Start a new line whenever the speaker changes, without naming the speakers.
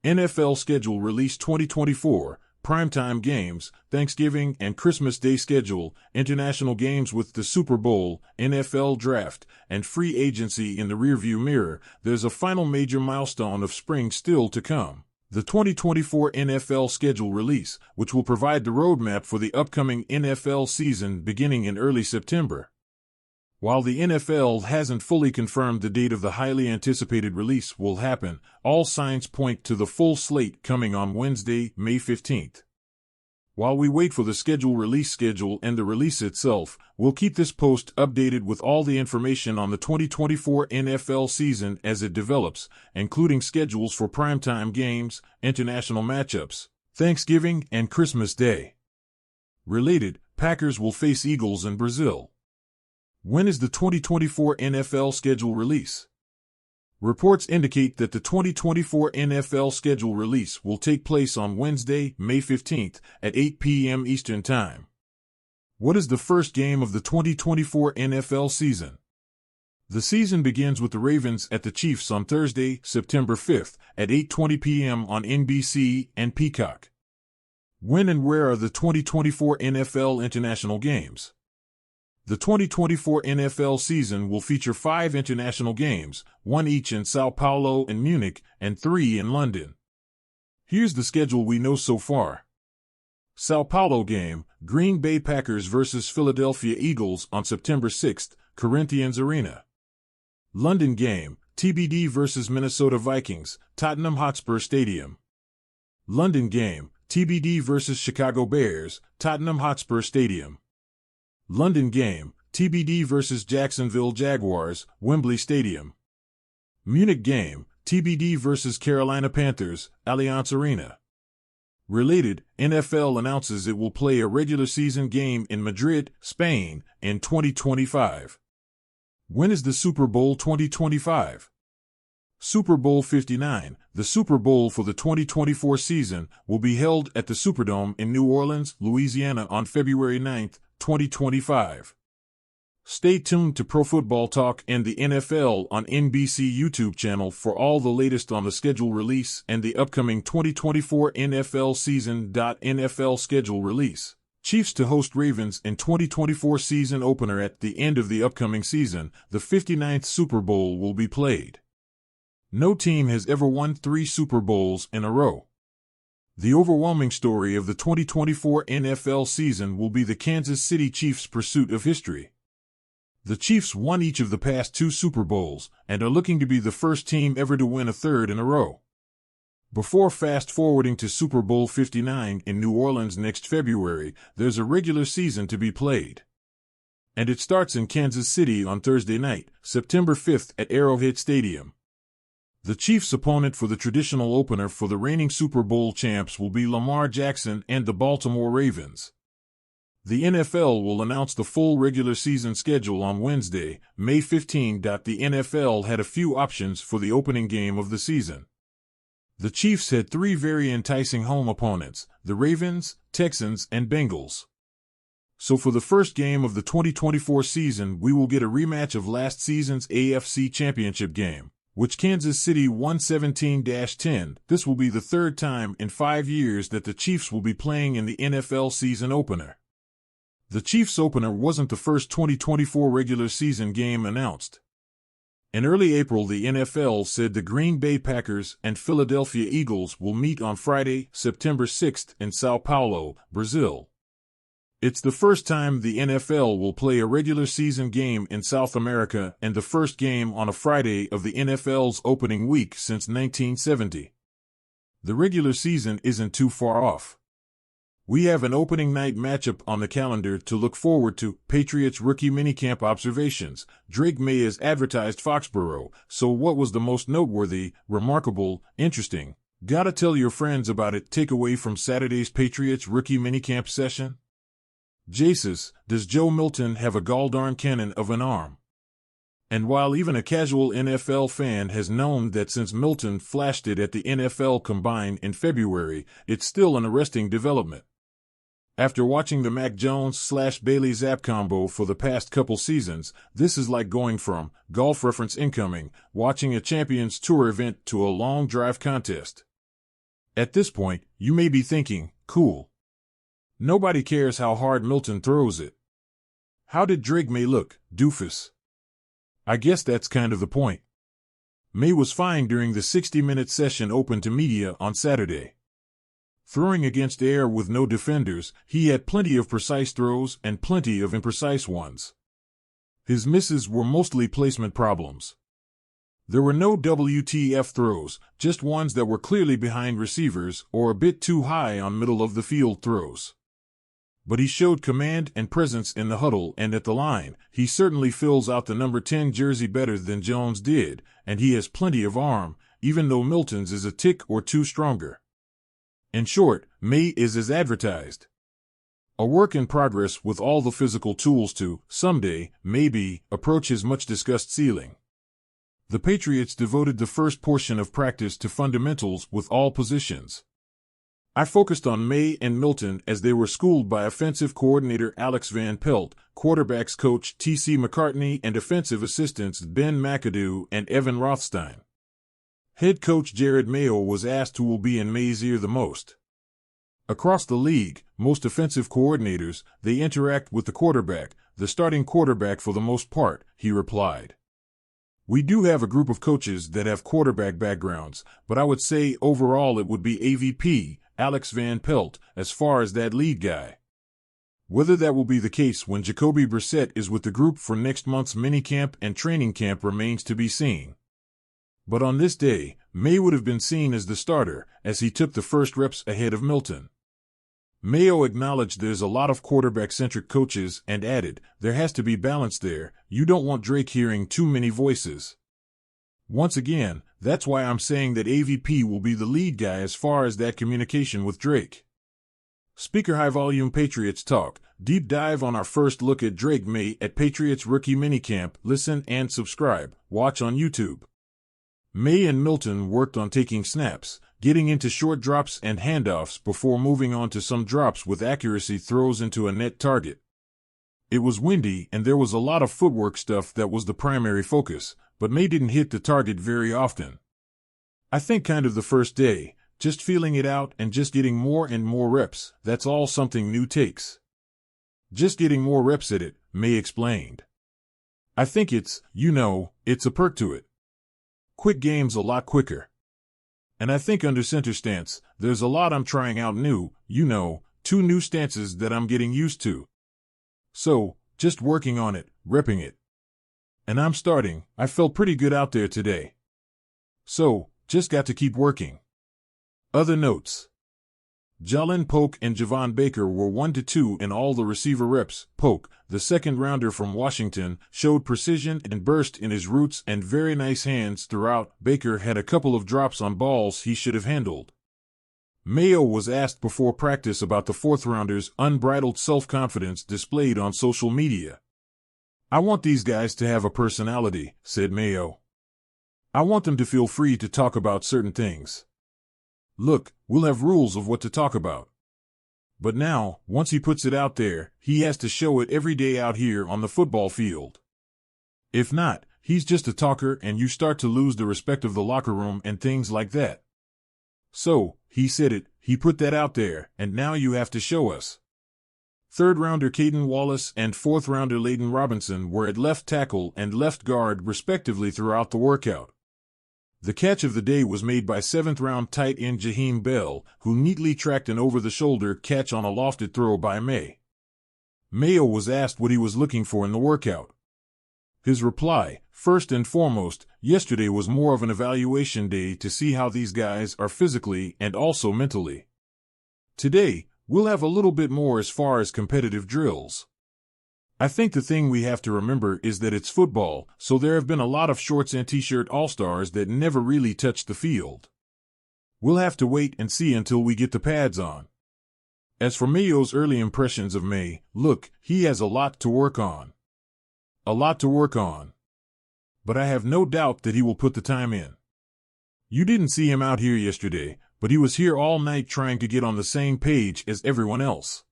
NFL Schedule Release 2024, Primetime Games, Thanksgiving and Christmas Day Schedule, International Games with the Super Bowl, NFL Draft, and Free Agency in the rearview mirror. There's a final major milestone of spring still to come. The 2024 NFL Schedule Release, which will provide the roadmap for the upcoming NFL season beginning in early September. While the NFL hasn't fully confirmed the date of the highly anticipated release will happen, all signs point to the full slate coming on Wednesday, May 15th. While we wait for the schedule release schedule and the release itself, we'll keep this post updated with all the information on the 2024 NFL season as it develops, including schedules for primetime games, international matchups, Thanksgiving, and Christmas Day. Related, Packers will face Eagles in Brazil. When is the 2024 NFL schedule release? Reports indicate that the 2024 NFL schedule release will take place on Wednesday, May 15th at 8 p.m. Eastern Time. What is the first game of the 2024 NFL season? The season begins with the Ravens at the Chiefs on Thursday, September 5th at 8:20 p.m. on NBC and Peacock. When and where are the 2024 NFL international games? The 2024 NFL season will feature 5 international games, 1 each in Sao Paulo and Munich, and 3 in London. Here's the schedule we know so far. Sao Paulo game, Green Bay Packers vs. Philadelphia Eagles on September 6th, Corinthians Arena. London game, TBD vs. Minnesota Vikings, Tottenham Hotspur Stadium. London game, TBD vs. Chicago Bears, Tottenham Hotspur Stadium. London game, TBD vs. Jacksonville Jaguars, Wembley Stadium. Munich game, TBD vs. Carolina Panthers, Allianz Arena. Related, NFL announces it will play a regular season game in Madrid, Spain, in 2025. When is the Super Bowl 2025? Super Bowl 59, the Super Bowl for the 2024 season, will be held at the Superdome in New Orleans, Louisiana on February 9, 2025. Stay tuned to Pro Football Talk and the NFL on NBC YouTube channel for all the latest on the schedule release and the upcoming 2024 NFL season. NFL schedule release. Chiefs to host Ravens in 2024 season opener at the end of the upcoming season. The 59th Super Bowl will be played. No team has ever won 3 Super Bowls in a row. The overwhelming story of the 2024 NFL season will be the Kansas City Chiefs' pursuit of history. The Chiefs won each of the past 2 Super Bowls and are looking to be the first team ever to win a third in a row. Before fast-forwarding to Super Bowl 59 in New Orleans next February, there's a regular season to be played. And it starts in Kansas City on Thursday night, September 5th at Arrowhead Stadium. The Chiefs' opponent for the traditional opener for the reigning Super Bowl champs will be Lamar Jackson and the Baltimore Ravens. The NFL will announce the full regular season schedule on Wednesday, May 15. The NFL had a few options for the opening game of the season. The Chiefs had 3 very enticing home opponents, the Ravens, Texans, and Bengals. So for the first game of the 2024 season, we will get a rematch of last season's AFC Championship game, which Kansas City won 17-10. This will be the 3rd time in 5 years that the Chiefs will be playing in the NFL season opener. The Chiefs opener wasn't the first 2024 regular season game announced. In early April, the NFL said the Green Bay Packers and Philadelphia Eagles will meet on Friday, September 6th in Sao Paulo, Brazil. It's the first time the NFL will play a regular season game in South America and the first game on a Friday of the NFL's opening week since 1970. The regular season isn't too far off. We have an opening night matchup on the calendar to look forward to. Patriots rookie minicamp observations. Drake May has advertised Foxborough, so what was the most noteworthy, remarkable, interesting? Gotta tell your friends about it. Takeaway from Saturday's Patriots rookie minicamp session? Jesus, does Joe Milton have a galldarn cannon of an arm? And while even a casual NFL fan has known that since Milton flashed it at the NFL Combine in February, it's still an arresting development. After watching the Mac Jones/Bailey Zappe combo for the past couple seasons, this is like going from, golf reference incoming, watching a Champions Tour event to a long drive contest. At this point, you may be thinking, cool. Nobody cares how hard Milton throws it. How did Drake May look, doofus? I guess that's kind of the point. May was fine during the 60-minute session open to media on Saturday. Throwing against air with no defenders, he had plenty of precise throws and plenty of imprecise ones. His misses were mostly placement problems. There were no WTF throws, just ones that were clearly behind receivers or a bit too high on middle-of-the-field throws. But he showed command and presence in the huddle and at the line. He certainly fills out the number 10 jersey better than Jones did, and he has plenty of arm, even though Milton's is a tick or two stronger. In short, May is as advertised. A work in progress with all the physical tools to, someday, maybe, approach his much-discussed ceiling. The Patriots devoted the first portion of practice to fundamentals with all positions. I focused on May and Milton as they were schooled by offensive coordinator Alex Van Pelt, quarterbacks coach T.C. McCartney, and offensive assistants Ben McAdoo and Evan Rothstein. Head coach Jared Mayo was asked who will be in May's ear the most. Across the league, most offensive coordinators, they interact with the quarterback, the starting quarterback for the most part, he replied. We do have a group of coaches that have quarterback backgrounds, but I would say overall it would be AVP, Alex Van Pelt, as far as that lead guy. Whether that will be the case when Jacoby Brissett is with the group for next month's minicamp and training camp remains to be seen. But on this day, May would have been seen as the starter, as he took the first reps ahead of Milton. Mayo acknowledged there's a lot of quarterback-centric coaches and added, there has to be balance there, you don't want Drake hearing too many voices. Once again, that's why I'm saying that AVP will be the lead guy as far as that communication with Drake. Speaker High Volume Patriots Talk, deep dive on our first look at Drake May at Patriots Rookie Minicamp. Listen and subscribe. Watch on YouTube. May and Milton worked on taking snaps, getting into short drops and handoffs before moving on to some drops with accuracy throws into a net target. It was windy and there was a lot of footwork stuff that was the primary focus, but May didn't hit the target very often. I think kind of the first day, just feeling it out and just getting more and more reps, that's all something new takes. Just getting more reps at it, May explained. I think it's a perk to it. Quick games a lot quicker. And I think under center stance, there's a lot I'm trying out new, 2 new stances that I'm getting used to. So, just working on it, repping it. And I'm starting, I felt pretty good out there today. So, just got to keep working. Other notes. Jalen Polk and Javon Baker were 1-2 in all the receiver reps. Polk, the second-rounder from Washington, showed precision and burst in his roots and very nice hands throughout. Baker had a couple of drops on balls he should have handled. Mayo was asked before practice about the fourth-rounder's unbridled self-confidence displayed on social media. I want these guys to have a personality, said Mayo. I want them to feel free to talk about certain things. Look, we'll have rules of what to talk about. But now, once he puts it out there, he has to show it every day out here on the football field. If not, he's just a talker and you start to lose the respect of the locker room and things like that. So, he said it, he put that out there, and now you have to show us. Third-rounder Caden Wallace and fourth-rounder Layden Robinson were at left tackle and left guard respectively throughout the workout. The catch of the day was made by seventh-round tight end Jaheim Bell, who neatly tracked an over-the-shoulder catch on a lofted throw by May. Mayo was asked what he was looking for in the workout. His reply, first and foremost, yesterday was more of an evaluation day to see how these guys are physically and also mentally. Today, we'll have a little bit more as far as competitive drills. I think the thing we have to remember is that it's football, so there have been a lot of shorts and t-shirt all-stars that never really touched the field. We'll have to wait and see until we get the pads on. As for Mayo's early impressions of May, look, he has a lot to work on. A lot to work on. But I have no doubt that he will put the time in. You didn't see him out here yesterday, but he was here all night trying to get on the same page as everyone else.